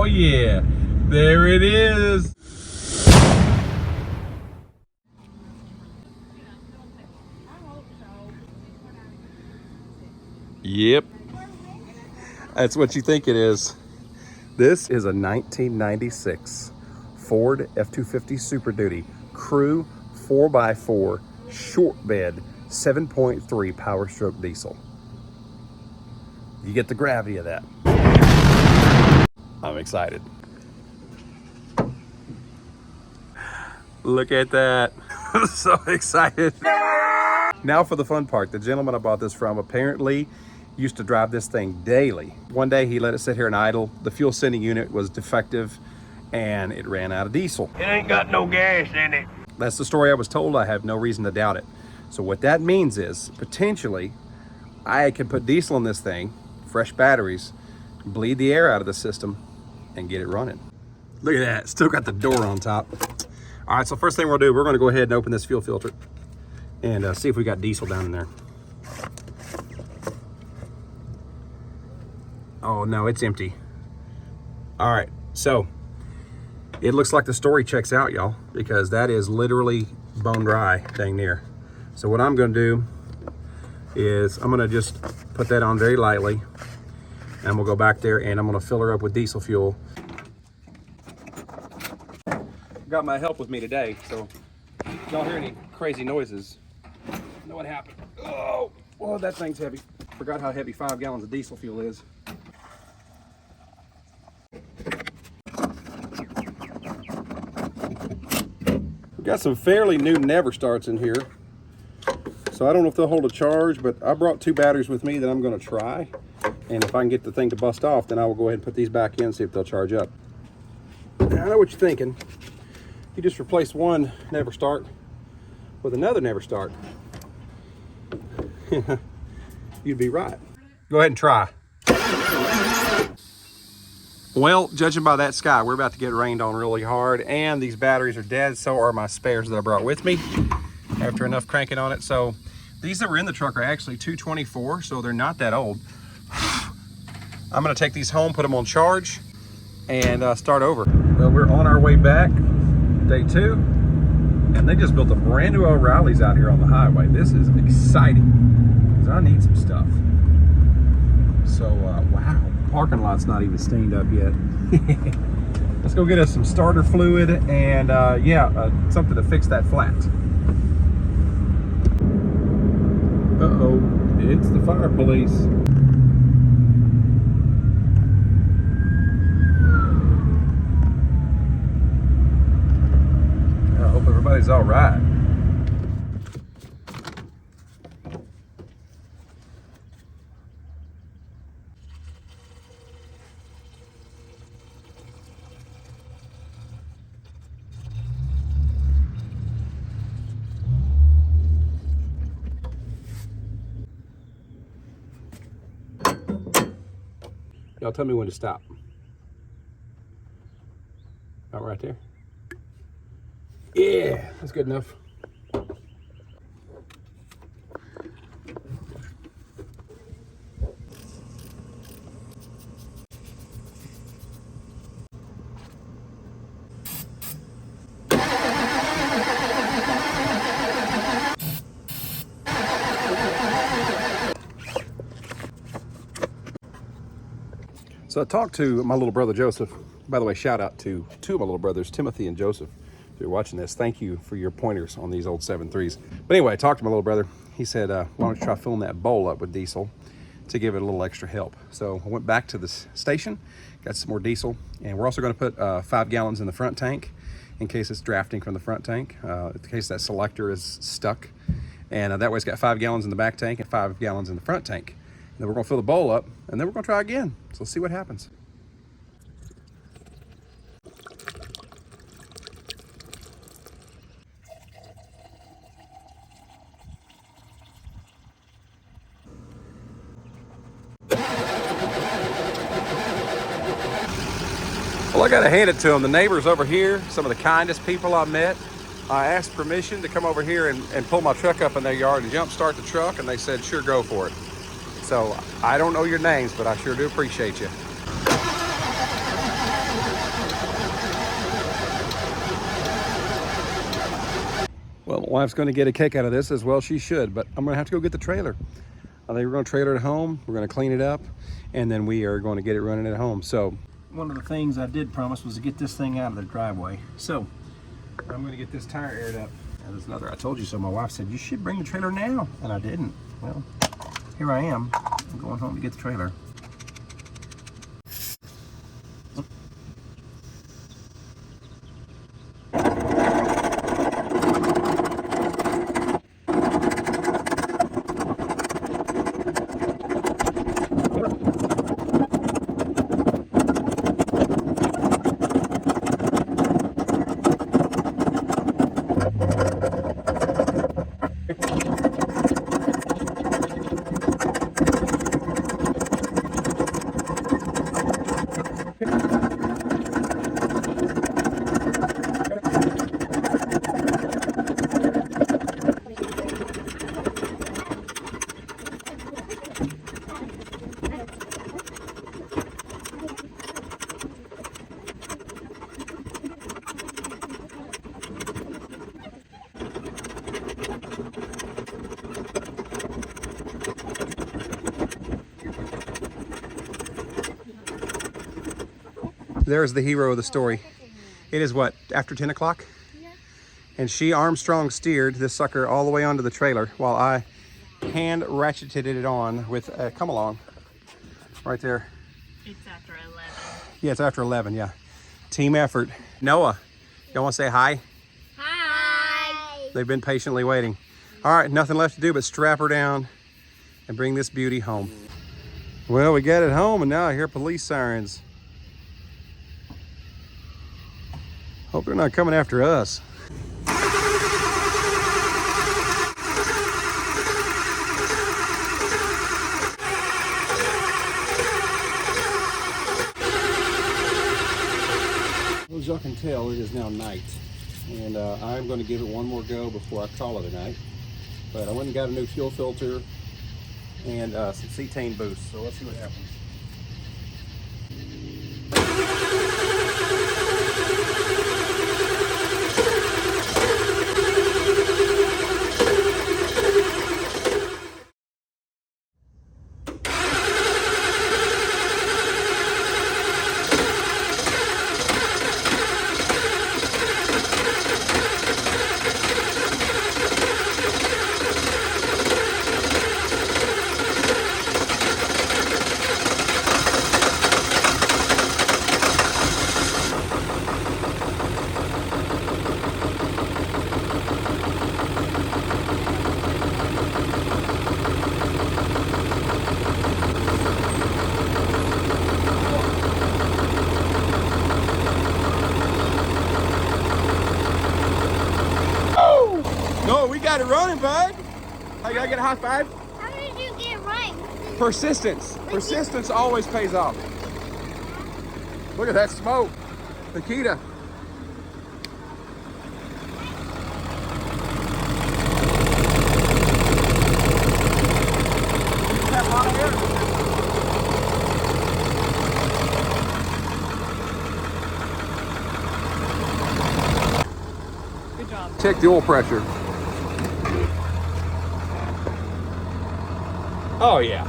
Oh yeah, there it is. Yep, that's what you think it is. This is a 1996 Ford F-250 Super Duty Crew 4x4 short bed 7.3 Powerstroke diesel. You get the gravity of that. I'm excited. Look at that. I'm so excited. Now for the fun part. The gentleman I bought this from apparently used to drive this thing daily. One day he let it sit here and idle. The fuel sending unit was defective and it ran out of diesel. It ain't got no gas in it. That's the story I was told. I have no reason to doubt it. So what that means is potentially I can put diesel in this thing, fresh batteries, bleed the air out of the system and get it running. Look at that, still got the door on top. All right, so first thing we'll do, we're gonna go ahead and open this fuel filter and see if we got diesel down in there. Oh no, it's empty. All right, so it looks like the story checks out, y'all, because that is literally bone dry, dang near. So what I'm gonna do is I'm gonna just put that on very lightly and we'll go back there and I'm gonna fill her up with diesel fuel. Got my help with me today, so if y'all hear any crazy noises, you know what happened. Oh, well, that thing's heavy. Forgot how heavy 5 gallons of diesel fuel is. We've got some fairly new never starts in here. So I don't know if they'll hold a charge, but I brought 2 batteries with me that I'm gonna try. And if I can get the thing to bust off, then I will go ahead and put these back in and see if they'll charge up. Now, I know what you're thinking. You just replace one never start with another never start. You'd be right. Go ahead and try. Well, judging by that sky, we're about to get rained on really hard and these batteries are dead. So are my spares that I brought with me after enough cranking on it. So these that were in the truck are actually 224, so they're not that old. I'm gonna take these home, put them on charge and start over. Well, we're on our way back. Day 2, and they just built a brand new O'Reilly's out here on the highway. This is exciting because I need some stuff. So wow, the parking lot's not even stained up yet. Let's go get us some starter fluid and something to fix that flat. Uh-oh, it's the fire police. Everybody's all right. Y'all tell me when to stop. About right there. Yeah, that's good enough. So I talked to my little brother Joseph. By the way, shout out to 2 of my little brothers, Timothy and Joseph. If you're watching this, thank you for your pointers on these old 7.3s. But anyway, I talked to my little brother. He said, why don't you try filling that bowl up with diesel to give it a little extra help. So I went back to the station, got some more diesel, and we're also gonna put 5 gallons in the front tank in case it's drafting from the front tank, in case that selector is stuck. And that way it's got 5 gallons in the back tank and 5 gallons in the front tank. And then we're gonna fill the bowl up and then we're gonna try again. So let's see what happens. Well, I gotta hand it to them. The neighbors over here, some of the kindest people I met. I asked permission to come over here and pull my truck up in their yard and jump start the truck, and they said, sure, go for it. So I don't know your names, but I sure do appreciate you. Well, my wife's going to get a kick out of this, as well she should, but I'm going to have to go get the trailer. I think we're going to trailer it home, we're going to clean it up, and then we are going to get it running at home. So one of the things I did promise was to get this thing out of the driveway. So I'm going to get this tire aired up. And there's another I told you so. My wife said, you should bring the trailer now, and I didn't. Well, here I am. I'm going home to get the trailer. There's the hero of the story. It is what, after 10 o'clock? Yeah. And she Armstrong steered this sucker all the way onto the trailer while I hand ratcheted it on with a come along right there. It's after 11. Yeah, it's after 11, yeah. Team effort. Noah, y'all want to say hi? Hi. They've been patiently waiting. All right, nothing left to do but strap her down and bring this beauty home. Well, we got it home, and now I hear police sirens. Hope they're not coming after us. Well, as y'all can tell, it is now night, and I'm going to give it one more go before I call it a night. But I went and got a new fuel filter and some cetane boost, so let's see what happens. No, we got it running, bud. I gotta get a high five. How did you get right? Persistence. Persistence always pays off. Look at that smoke. Nikita. Good job. Check the oil pressure. Oh yeah.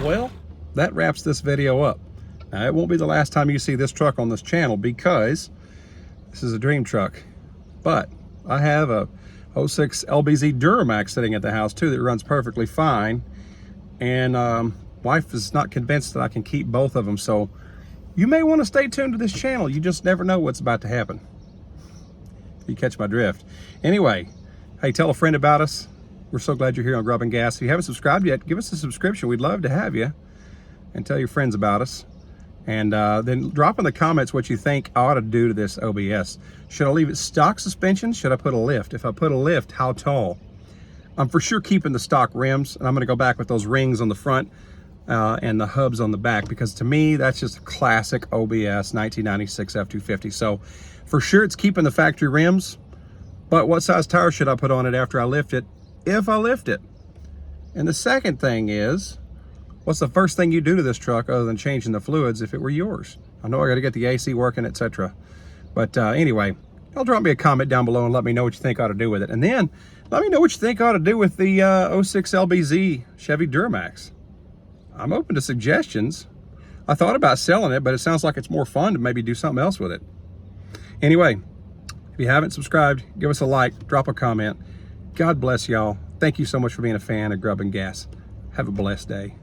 Well, that wraps this video up. Now, it won't be the last time you see this truck on this channel because this is a dream truck. But I have a 06 LBZ Duramax sitting at the house too that runs perfectly fine. And wife is not convinced that I can keep both of them. So you may want to stay tuned to this channel. You just never know what's about to happen. You catch my drift. Anyway, hey, tell a friend about us. We're so glad you're here on Grub and Gas. If you haven't subscribed yet, give us a subscription. We'd love to have you. And tell your friends about us. And then drop in the comments what you think I ought to do to this OBS. Should I leave it stock suspension? Should I put a lift? If I put a lift, how tall? I'm for sure keeping the stock rims, and I'm gonna go back with those rings on the front and the hubs on the back, because to me, that's just a classic OBS 1996 F-250. So for sure it's keeping the factory rims, but what size tire should I put on it after I lift it, if I lift it? And the second thing is, what's the first thing you do to this truck other than changing the fluids if it were yours? I know I got to get the AC working, etc. But anyway, y'all drop me a comment down below and let me know what you think I ought to do with it. And then let me know what you think I ought to do with the 06 LBZ Chevy Duramax. I'm open to suggestions. I thought about selling it, but it sounds like it's more fun to maybe do something else with it. Anyway, if you haven't subscribed, give us a like, drop a comment. God bless y'all. Thank you so much for being a fan of Grub and Gas. Have a blessed day.